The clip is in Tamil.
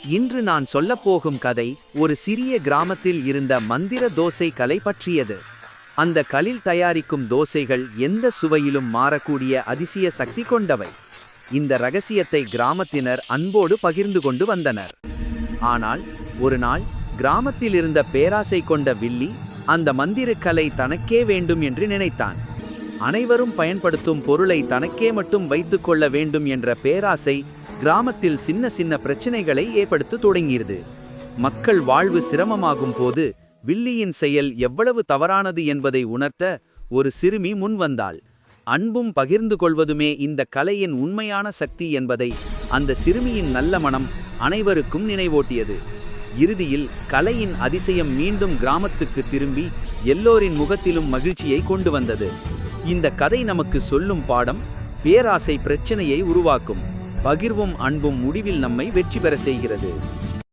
இன்று நான் சொல்லப்போகும் கதை ஒரு சிறிய கிராமத்தில் இருந்த மந்திர தோசை கலை பற்றியது. அந்த கலில் தயாரிக்கும் தோசைகள் எந்த சுவையிலும் மாறக்கூடிய அதிசய சக்தி கொண்டவை. இந்த ரகசியத்தை கிராமத்தினர் அன்போடு பகிர்ந்து கொண்டு வந்தனர். ஆனால் ஒரு நாள் கிராமத்தில் இருந்த பேராசை கொண்ட வில்லி அந்த மந்திர கலை தனக்கே வேண்டும் என்று நினைத்தான். அனைவரும் பயன்படுத்தும் பொருளை தனக்கே மட்டும் வைத்துக் கொள்ள வேண்டும் என்ற பேராசை கிராமத்தில் சின்ன சின்ன பிரச்சனைகளை ஏற்படுத்த தொடங்கியது. மக்கள் வாழ்வு சிரமமாகும் போது வில்லியின் செயல் எவ்வளவு தவறானது என்பதை உணர்த்த ஒரு சிறுமி முன்வந்தாள். அன்பும் பகிர்ந்து கொள்வதுமே இந்த கலையின் உண்மையான சக்தி என்பதை அந்த சிறுமியின் நல்ல மனம் அனைவருக்கும் நினைவூட்டியது. இறுதியில் கலையின் அதிசயம் மீண்டும் கிராமத்துக்கு திரும்பி எல்லோரின் முகத்திலும் மகிழ்ச்சியை கொண்டு வந்தது. இந்த கதை நமக்கு சொல்லும் பாடம்: பேராசை பிரச்சனையை உருவாக்கும், பகிர்வும் அன்பும் முடிவில் நம்மை வெற்றி பெற செய்கிறது.